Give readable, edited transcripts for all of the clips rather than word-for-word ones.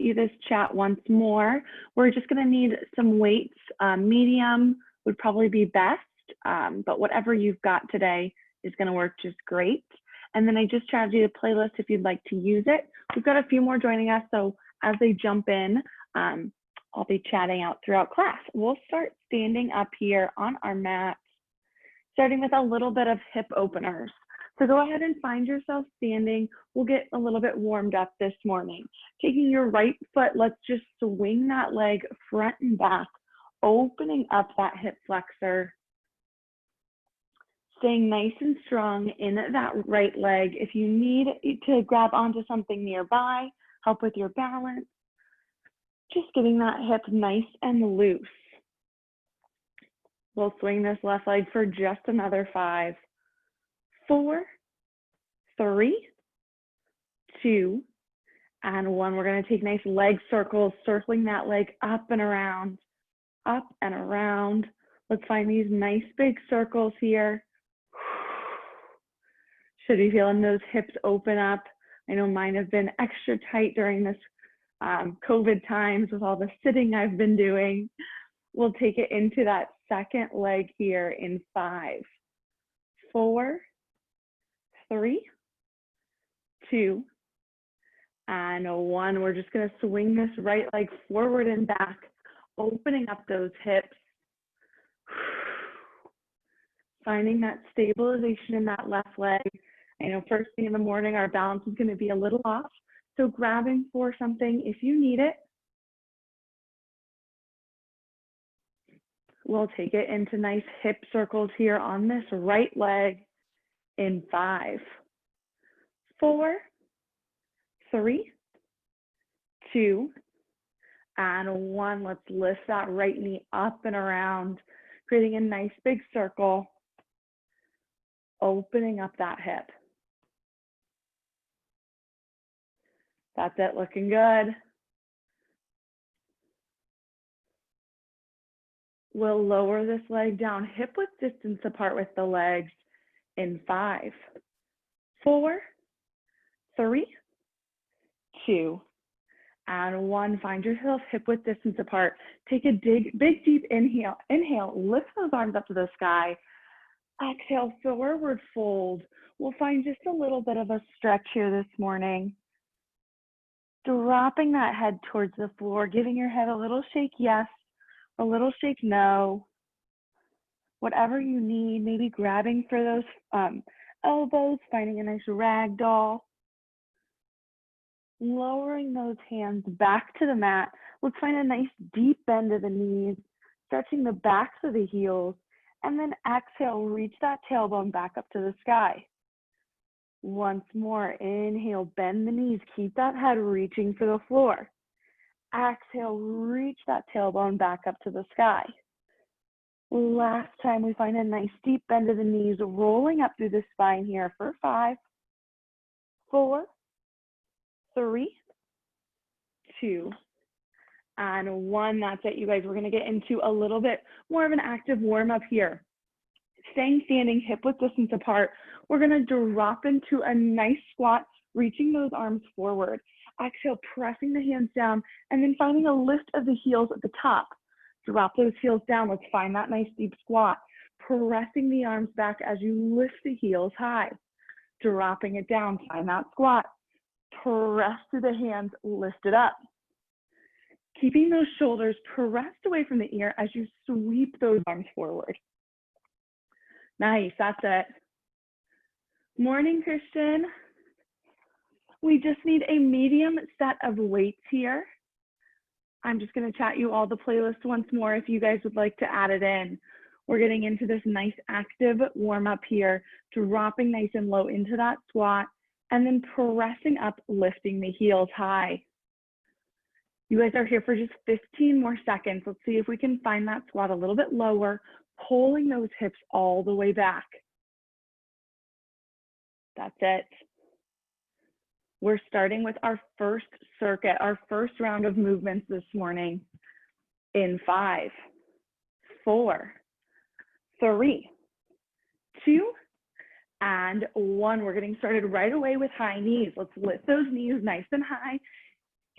you this chat once more. We're just gonna need some weights. Medium would probably be best, but whatever you've got today is gonna work just great. And then I just chatted you the playlist if you'd like to use it. We've got a few more joining us, so as they jump in, I'll be chatting out throughout class. We'll start standing up here on our mat, starting with a little bit of hip openers. So go ahead and find yourself standing. We'll get a little bit warmed up this morning. Taking your right foot, let's just swing that leg front and back, opening up that hip flexor. Staying nice and strong in that right leg. If you need to grab onto something nearby, help with your balance, just getting that hip nice and loose. We'll swing this left leg for just another 5, 4, 3, 2, and 1. We're going to take nice leg circles, circling that leg up and around, up and around. Let's find these nice big circles here. Should be feeling those hips open up. I know mine have been extra tight during this COVID times with all the sitting I've been doing. We'll take it into that second leg here in 5, 4, 3, 2, and 1. We're just gonna swing this right leg forward and back, opening up those hips. Finding that stabilization in that left leg. I know first thing in the morning, our balance is gonna be a little off. So grabbing for something if you need it. We'll take it into nice hip circles here on this right leg in 5, 4, 3, 2, and 1. Let's lift that right knee up and around, creating a nice big circle, opening up that hip. That's it, looking good. We'll lower this leg down, hip width distance apart with the legs in 5, 4, 3, 2, and 1. Find yourself hip width distance apart. Take a big deep inhale. Inhale, lift those arms up to the sky. Exhale, forward fold. We'll find just a little bit of a stretch here this morning. Dropping that head towards the floor, giving your head a little shake yes, a little shake no. Whatever you need, maybe grabbing for those elbows, finding a nice ragdoll. Lowering those hands back to the mat. Let's find a nice deep bend of the knees, stretching the backs of the heels, and then exhale, reach that tailbone back up to the sky. Once more, inhale, bend the knees, keep that head reaching for the floor. Exhale, reach that tailbone back up to the sky. Last time, we find a nice deep bend of the knees, rolling up through the spine here for 5, 4, 3, 2, and 1. That's it, you guys. We're gonna get into a little bit more of an active warm up here. Staying standing, hip width distance apart. We're gonna drop into a nice squat, reaching those arms forward. Exhale, pressing the hands down, and then finding a lift of the heels at the top. Drop those heels down. Let's find that nice deep squat. Pressing the arms back as you lift the heels high. Dropping it down, find that squat. Press through the hands, lift it up. Keeping those shoulders pressed away from the ear as you sweep those arms forward. Nice, that's it. Morning, Christian. We just need a medium set of weights here. I'm just gonna chat you all the playlist once more if you guys would like to add it in. We're getting into this nice active warm up here, dropping nice and low into that squat, and then pressing up, lifting the heels high. You guys are here for just 15 more seconds. Let's see if we can find that squat a little bit lower, pulling those hips all the way back. That's it. We're starting with our first circuit, our first round of movements this morning in 5, 4, 3, 2, and 1. We're getting started right away with high knees. Let's lift those knees nice and high.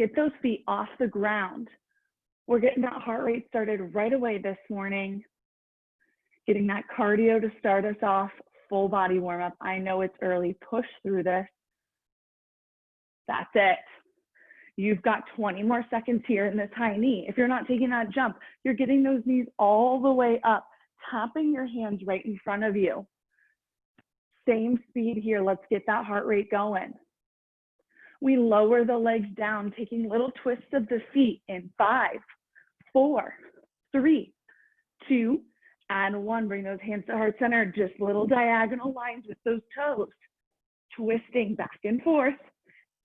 Get those feet off the ground. We're getting that heart rate started right away this morning. Getting that cardio to start us off, full body warm up. I know it's early, push through this. That's it. You've got 20 more seconds here in this high knee. If you're not taking that jump, you're getting those knees all the way up, tapping your hands right in front of you. Same speed here. Let's get that heart rate going. We lower the legs down, taking little twists of the feet in 5, 4, 3, 2, and 1. Bring those hands to heart center. Just little diagonal lines with those toes. Twisting back and forth.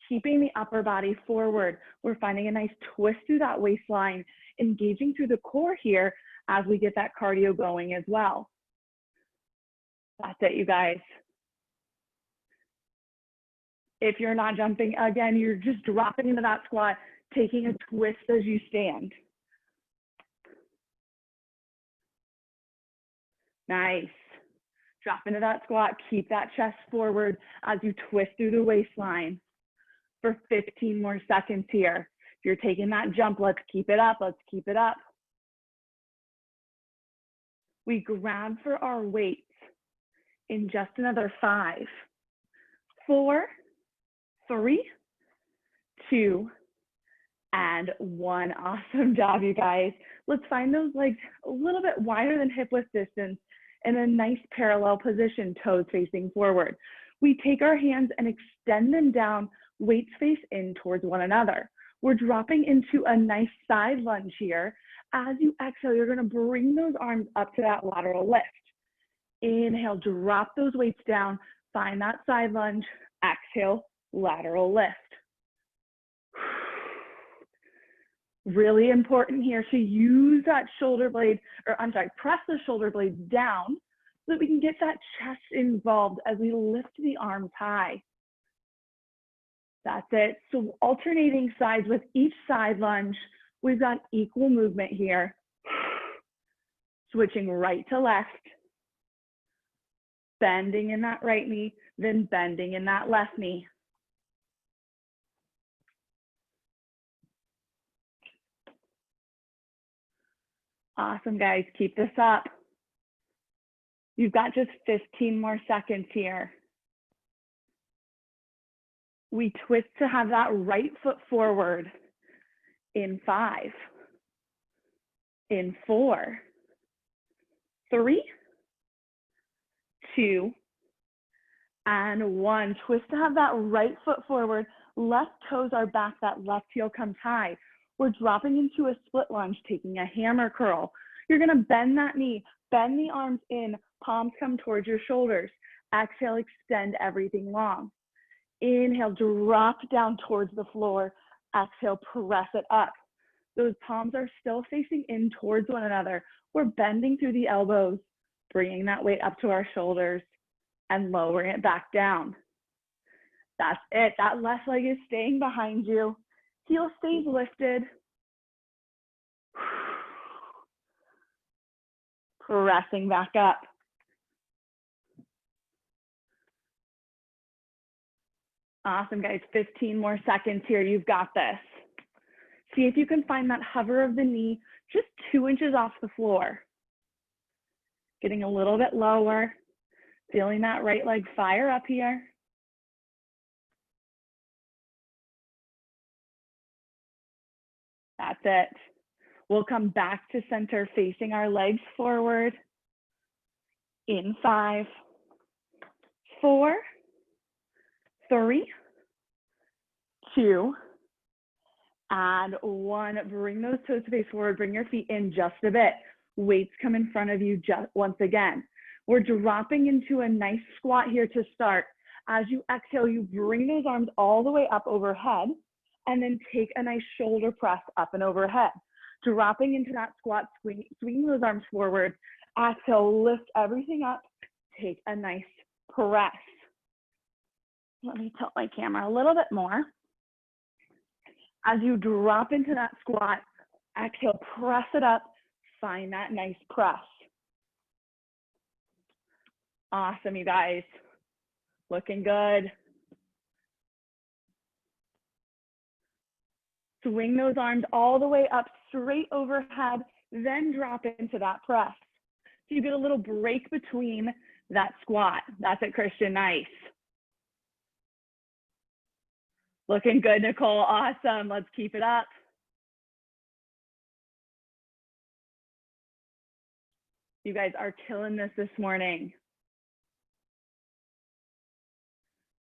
Keeping the upper body forward. We're finding a nice twist through that waistline, engaging through the core here as we get that cardio going as well. That's it, you guys. If you're not jumping, again, you're just dropping into that squat, taking a twist as you stand. Nice. Drop into that squat, keep that chest forward as you twist through the waistline. For 15 more seconds here. If you're taking that jump, let's keep it up. Let's keep it up. We grab for our weights in just another 5, 4, 3, 2, and 1. Awesome job, you guys. Let's find those legs a little bit wider than hip width distance in a nice parallel position, toes facing forward. We take our hands and extend them down, weights face in towards one another. We're dropping into a nice side lunge here. As you exhale, you're going to bring those arms up to that lateral lift. Inhale, drop those weights down, find that side lunge. Exhale, lateral lift. Really important here to use that shoulder blade, press the shoulder blade down so that we can get that chest involved as we lift the arms high. That's it. So alternating sides with each side lunge, we've got equal movement here. Switching right to left, bending in that right knee, then bending in that left knee. Awesome, guys. Keep this up. You've got just 15 more seconds here. We twist to have that right foot forward in 5, in 4, 3, 2, and 1. Twist to have that right foot forward. Left toes are back, that left heel comes high. We're dropping into a split lunge, taking a hammer curl. You're gonna bend that knee, bend the arms in, palms come towards your shoulders. Exhale, extend everything long. Inhale, drop down towards the floor. Exhale, press it up. Those palms are still facing in towards one another. We're bending through the elbows, bringing that weight up to our shoulders and lowering it back down. That's it. That left leg is staying behind you. Heel stays lifted. Pressing back up. Awesome, guys. 15 more seconds here. You've got this. See if you can find that hover of the knee just 2 inches off the floor. Getting a little bit lower. Feeling that right leg fire up here. That's it. We'll come back to center, facing our legs forward. In 5, 4, 3, 2, and 1. Bring those toes to face forward. Bring your feet in just a bit. Weights come in front of you just once again. We're dropping into a nice squat here to start. As you exhale, you bring those arms all the way up overhead and then take a nice shoulder press up and overhead. Dropping into that squat, swinging those arms forward. Exhale, lift everything up. Take a nice press. Let me tilt my camera a little bit more. As you drop into that squat, exhale, press it up. Find that nice press. Awesome, you guys. Looking good. Swing those arms all the way up, straight overhead, then drop into that press. So you get a little break between that squat. That's it, Christian, nice. Looking good, Nicole, awesome. Let's keep it up. You guys are killing this morning.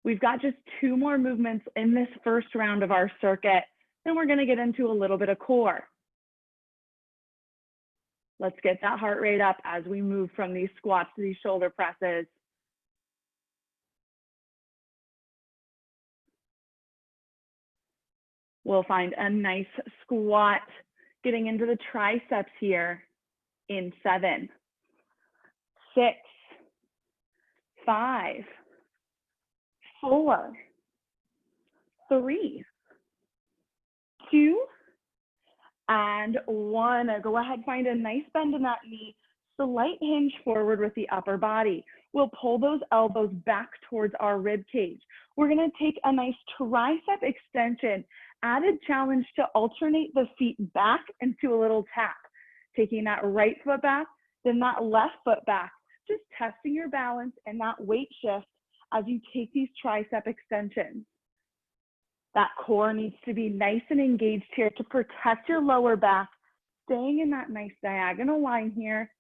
We've got just 2 more movements in this first round of our circuit. Then we're gonna get into a little bit of core. Let's get that heart rate up as we move from these squats to these shoulder presses. We'll find a nice squat, getting into the triceps here in 7, 6, 5, 4, 3, 2, and 1. Go ahead, find a nice bend in that knee. Slight hinge forward with the upper body. We'll pull those elbows back towards our rib cage. We're gonna take a nice tricep extension. Added challenge to alternate the feet back into a little tap. Taking that right foot back, then that left foot back. Just testing your balance and that weight shift as you take these tricep extensions. That core needs to be nice and engaged here to protect your lower back, staying in that nice diagonal line here.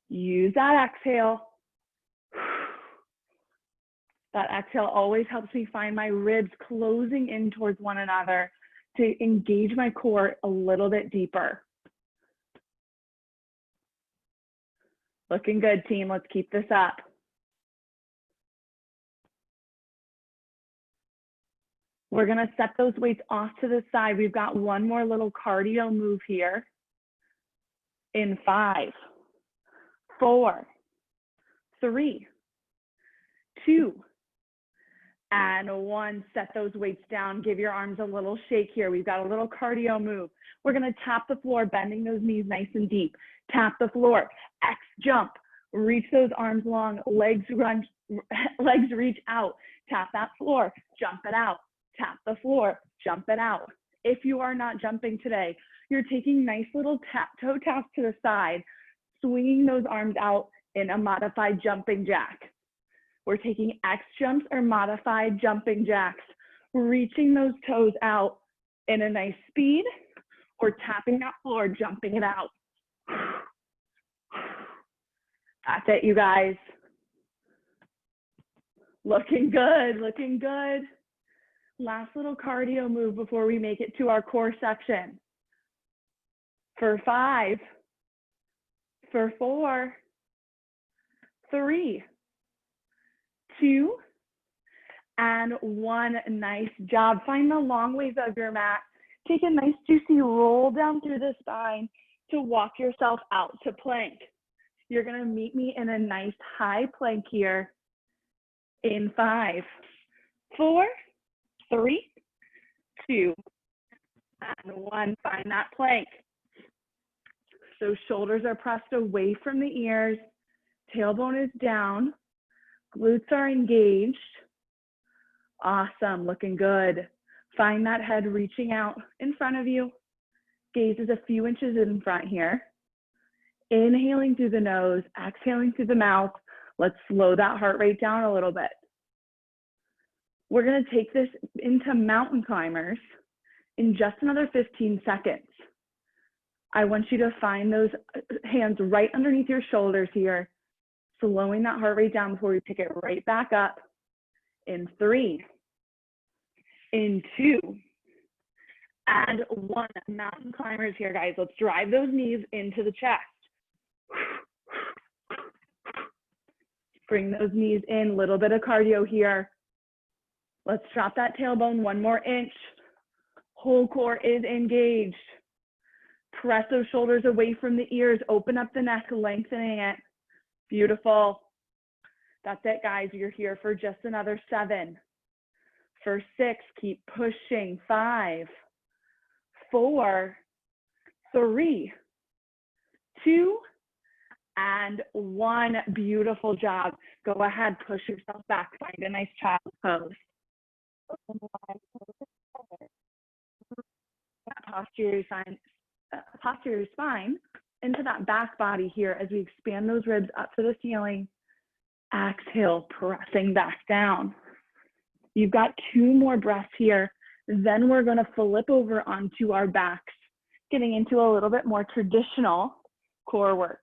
Use that exhale. That exhale always helps me find my ribs closing in towards one another to engage my core a little bit deeper. Looking good, team. Let's keep this up. We're gonna set those weights off to the side. We've got one more little cardio move here. In 5, 4, 3, 2, and 1. Set those weights down. Give your arms a little shake here. We've got a little cardio move. We're gonna tap the floor, bending those knees nice and deep. Tap the floor, X jump. Reach those arms long, legs reach out. Tap that floor, jump it out. Tap the floor, jump it out. If you are not jumping today, you're taking nice little toe taps to the side, swinging those arms out in a modified jumping jack. We're taking X jumps or modified jumping jacks, reaching those toes out in a nice speed, or tapping that floor, jumping it out. That's it, you guys. Looking good, looking good. Last little cardio move before we make it to our core section. For 5, for 4, 3, 2, and 1. Nice job. Find the long ways of your mat. Take a nice juicy roll down through the spine to walk yourself out to plank. You're gonna meet me in a nice high plank here in 5, 4, 3, 2, and 1. Find that plank. So shoulders are pressed away from the ears, tailbone is down, glutes are engaged. Awesome, looking good. Find that head reaching out in front of you. Gaze is a few inches in front here. Inhaling through the nose, exhaling through the mouth. Let's slow that heart rate down a little bit. We're gonna take this into mountain climbers in just another 15 seconds. I want you to find those hands right underneath your shoulders here, slowing that heart rate down before we pick it right back up in 3, in 2, and 1. Mountain climbers here, guys. Let's drive those knees into the chest. Bring those knees in, little bit of cardio here. Let's drop that tailbone 1 more inch. Whole core is engaged. Press those shoulders away from the ears. Open up the neck, lengthening it. Beautiful. That's it, guys. You're here for just another 7. For 6, keep pushing. 5, 4, 3, 2, and 1. Beautiful job. Go ahead, push yourself back. Find a nice child's pose. posterior spine into that back body here as we expand those ribs up to the ceiling. Exhale, pressing back down. You've got 2 more breaths here. Then we're going to flip over onto our backs, getting into a little bit more traditional core work.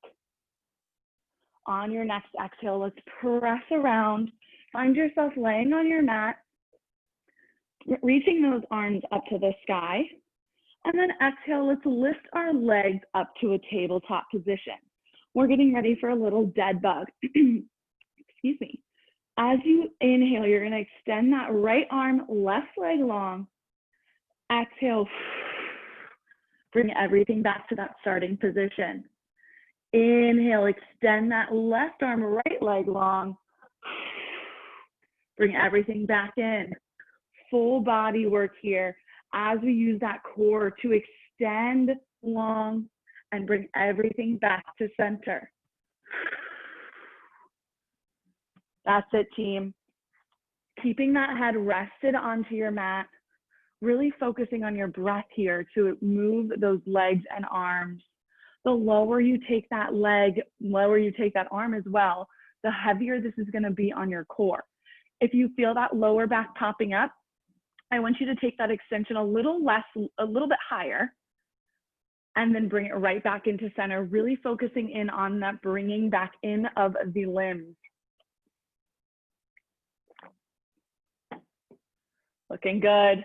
On your next exhale, let's press around. Find yourself laying on your mat, reaching those arms up to the sky. And then exhale, let's lift our legs up to a tabletop position. We're getting ready for a little dead bug. Excuse me. As you inhale, you're going to extend that right arm, left leg long. Exhale, bring everything back to that starting position. Inhale, extend that left arm, right leg long. Bring everything back in. Full body work here as we use that core to extend long and bring everything back to center. That's it, team. Keeping that head rested onto your mat, really focusing on your breath here to move those legs and arms. The lower you take that leg, lower you take that arm as well, the heavier this is going to be on your core. If you feel that lower back popping up, I want you to take that extension a little bit higher, and then bring it right back into center, really focusing in on that bringing back in of the limbs. Looking good.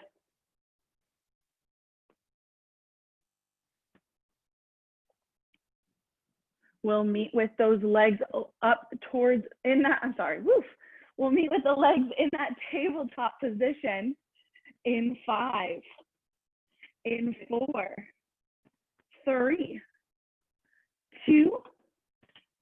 We'll meet with those legs up towards, We'll meet with the legs in that tabletop position in 5, in 4, 3, 2,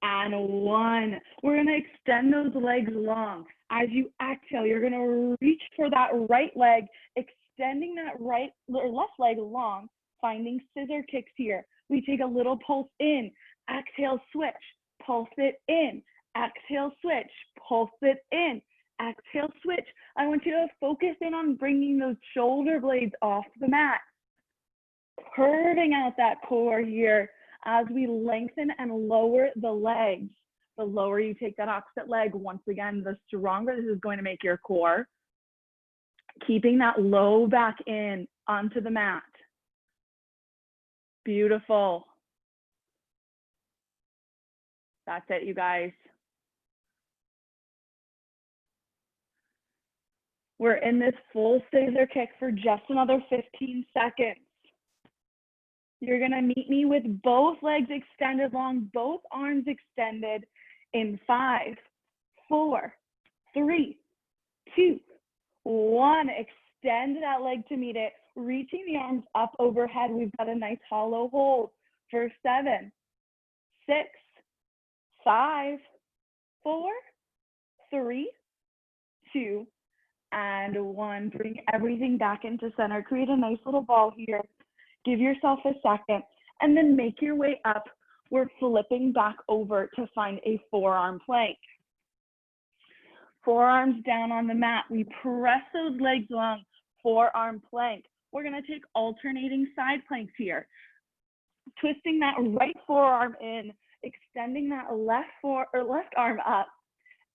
and 1. We're going to extend those legs long. As you exhale, you're going to reach for that right leg, extending that right or left leg long, finding scissor kicks here. We take a little pulse in, exhale, switch, pulse it in, exhale, switch, pulse it in, exhale, switch. I want you to focus in on bringing those shoulder blades off the mat, curving out that core here as we lengthen and lower the legs. The lower you take that opposite leg, once again, the stronger this is going to make your core. Keeping that low back in onto the mat. Beautiful. That's it, you guys. We're in this full scissor kick for just another 15 seconds. You're gonna meet me with both legs extended long, both arms extended in 5, 4, 3, 2, 1. Extend that leg to meet it, reaching the arms up overhead. We've got a nice hollow hold for 7, 6, 5, 4, 3, 2, and 1. Bring everything back into center. Create a nice little ball here. Give yourself a second, and then make your way up. We're flipping back over to find a forearm plank. Forearms down on the mat. We press those legs long, forearm plank. We're gonna take alternating side planks here. Twisting that right forearm in, extending that left arm up,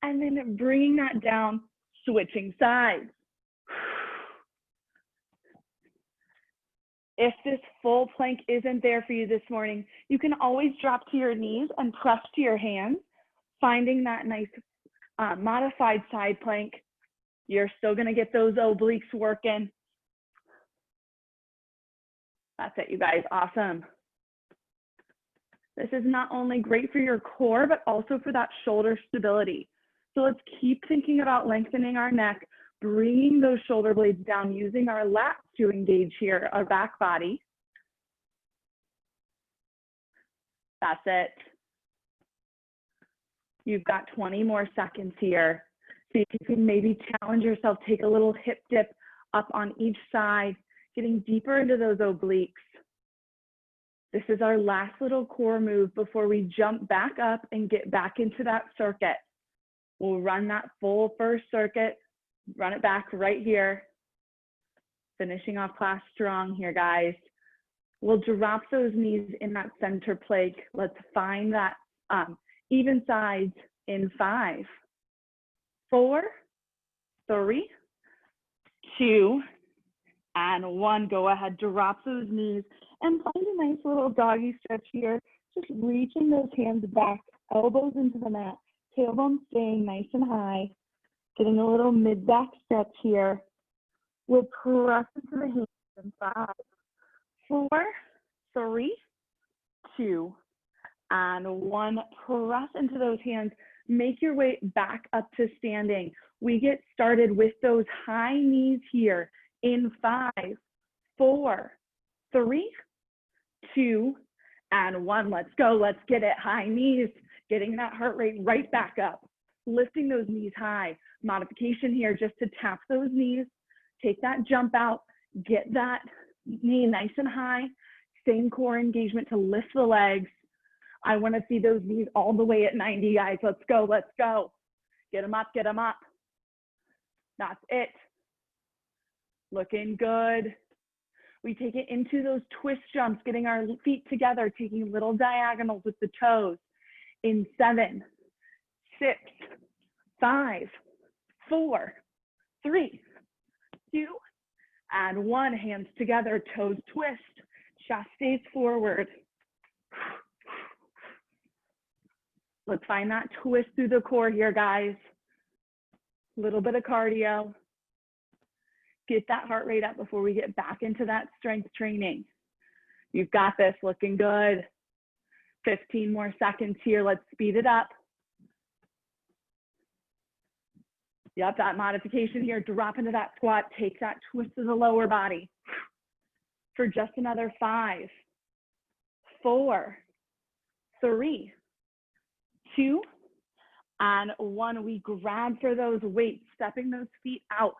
and then bringing that down, switching sides. If this full plank isn't there for you this morning, you can always drop to your knees and press to your hands, finding that nice modified side plank. You're still gonna get those obliques working. That's it, you guys, awesome. This is not only great for your core, but also for that shoulder stability. So let's keep thinking about lengthening our neck, bringing those shoulder blades down, using our lats to engage here, our back body. That's it. You've got 20 more seconds here. So you can maybe challenge yourself, take a little hip dip up on each side, getting deeper into those obliques. This is our last little core move before we jump back up and get back into that circuit. We'll run that full first circuit, run it back right here. Finishing off class strong here, guys. We'll drop those knees in that center plank. Let's find that even sides in 5, 4, 3, 2, and 1. Go ahead, drop those knees and find a nice little doggy stretch here. Just reaching those hands back, elbows into the mat, tailbone staying nice and high, getting a little mid-back stretch here. We'll press into the hands in 5, 4, 3, 2, and 1. Press into those hands. Make your way back up to standing. We get started with those high knees here in 5, 4, 3, 2, and 1. Let's go. Let's get it. High knees, getting that heart rate right back up, lifting those knees high. Modification here just to tap those knees, take that jump out, get that knee nice and high, same core engagement to lift the legs. I want to see those knees all the way at 90, guys. Let's go. Let's go. Get them up. Get them up. That's it. Looking good. We take it into those twist jumps, getting our feet together, taking little diagonals with the toes in 7, 6, 5, 4, 3, 2, and 1. Hands together, toes twist, chest stays forward. Let's find that twist through the core here, guys. A little bit of cardio. Get that heart rate up before we get back into that strength training. You've got this, looking good. 15 more seconds here, let's speed it up. Yep, that modification here, drop into that squat, take that twist of the lower body for just another 5, 4, 3, 2, and 1. We grab for those weights, stepping those feet out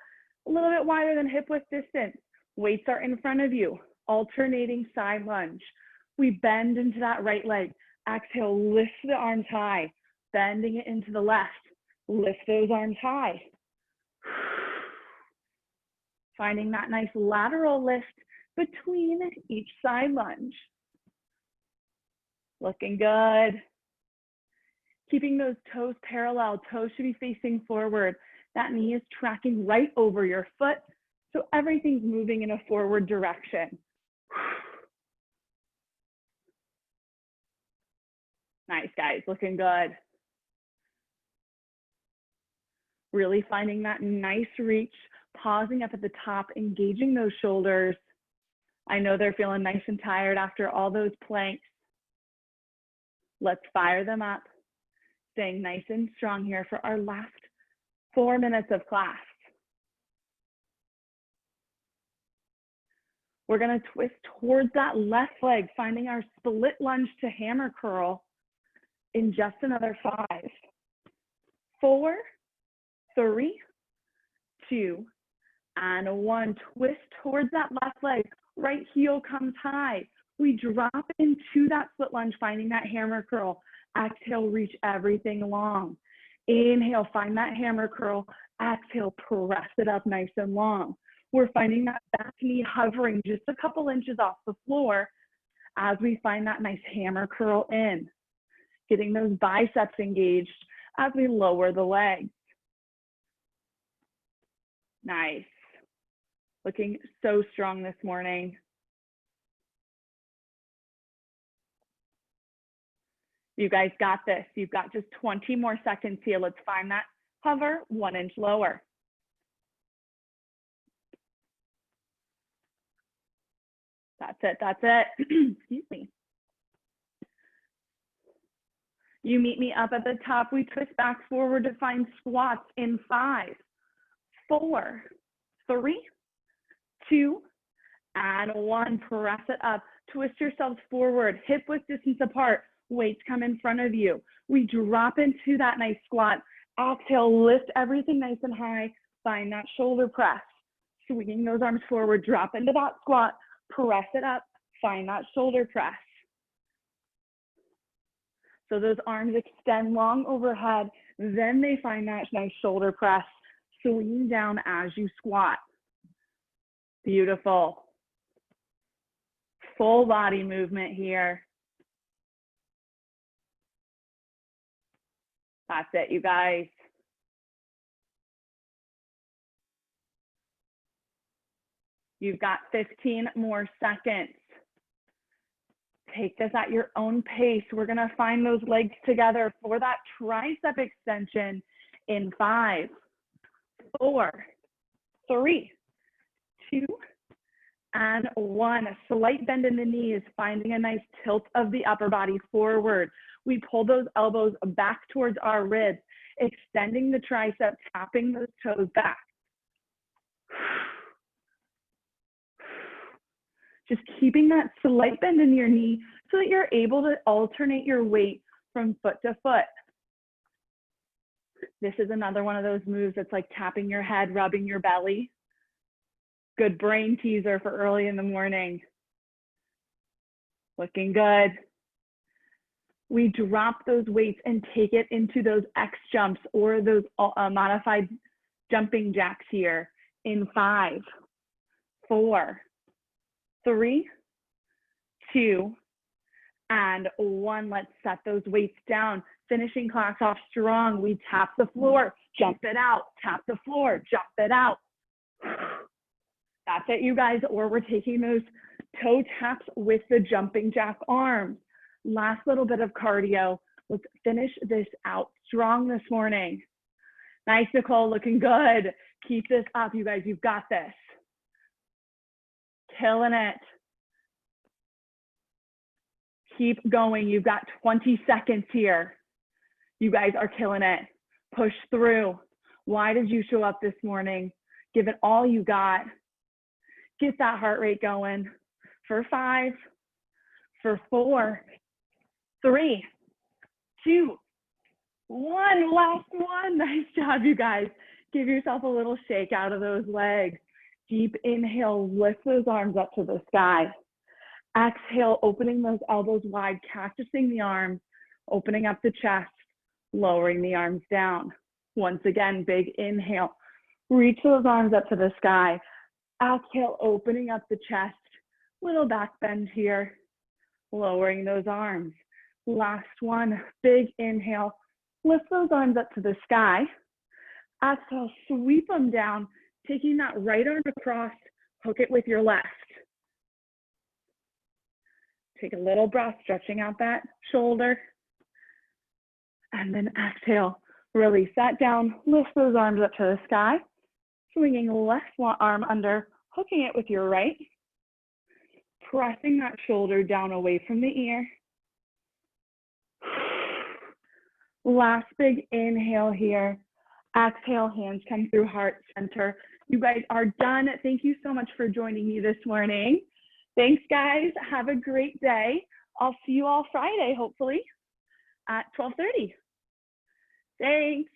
a little bit wider than hip width distance. Weights are in front of you, alternating side lunge. We bend into that right leg. Exhale, lift the arms high, bending it into the left. Lift those arms high. Finding that nice lateral lift between each side lunge. Looking good. Keeping those toes parallel. Toes should be facing forward. That knee is tracking right over your foot, so everything's moving in a forward direction. Nice, guys, looking good. Really finding that nice reach, pausing up at the top, engaging those shoulders. I know they're feeling nice and tired after all those planks. Let's fire them up, staying nice and strong here for our last 4 minutes of class. We're gonna twist towards that left leg, finding our split lunge to hammer curl in just another 5, 4, 3, 2, and 1. Twist towards that left leg. Right heel comes high. We drop into that split lunge, finding that hammer curl. Exhale, reach everything long. Inhale, find that hammer curl. Exhale, press it up nice and long. We're finding that back knee hovering just a couple inches off the floor as we find that nice hammer curl in. Getting those biceps engaged as we lower the legs. Nice. Looking so strong this morning. You guys got this. You've got just 20 more seconds here. Let's find that hover 1 inch lower. That's it, that's it. Excuse me. You meet me up at the top. We twist back forward to find squats in 5, 4, 3, 2, and 1. Press it up. Twist yourselves forward, hip width distance apart. Weights come in front of you. We drop into that nice squat. Exhale, lift everything nice and high. Find that shoulder press. Swinging those arms forward, drop into that squat. Press it up. Find that shoulder press. So those arms extend long overhead. Then they find that nice shoulder press. Swinging down as you squat. Beautiful. full body movement here. That's it, you guys. You've got 15 more seconds. Take this at your own pace. We're gonna find those legs together for that tricep extension in 5, 4, 3, 2, and 1. A slight bend in the knees, finding a nice tilt of the upper body forward. We pull those elbows back towards our ribs, extending the tricep, tapping those toes back. Just keeping that slight bend in your knee so that you're able to alternate your weight from foot to foot. This is another one of those moves that's like tapping your head, rubbing your belly. Good brain teaser for early in the morning. Looking good. We drop those weights and take it into those X jumps or those modified jumping jacks here in 5, 4, 3, 2, and 1. Let's set those weights down. Finishing class off strong. We tap the floor, jump it out, tap the floor, jump it out. That's it, you guys, or we're taking those toe taps with the jumping jack arms. Last little bit of cardio. Let's finish this out strong this morning. Nice, Nicole, looking good. Keep this up, you guys, you've got this. Killing it. Keep going, you've got 20 seconds here. You guys are killing it. Push through. Why did you show up this morning? Give it all you got. Get that heart rate going for 5, for 4, 3, 2, 1. Last one. Nice job, you guys. Give yourself a little shake out of those legs. Deep inhale, lift those arms up to the sky. Exhale, opening those elbows wide, cactusing the arms, opening up the chest, lowering the arms down. Once again, big inhale. Reach those arms up to the sky. Exhale, opening up the chest. Little back bend here, lowering those arms. Last one, big inhale. Lift those arms up to the sky. Exhale, sweep them down, taking that right arm across, hook it with your left. Take a little breath, stretching out that shoulder. And then exhale, release that down, lift those arms up to the sky, swinging left arm under, hooking it with your right, pressing that shoulder down away from the ear. Last big inhale here. Exhale, hands come through heart center. You guys are done. Thank you so much for joining me this morning. Thanks, guys. Have a great day. I'll see you all Friday, hopefully, at 12:30. Thanks.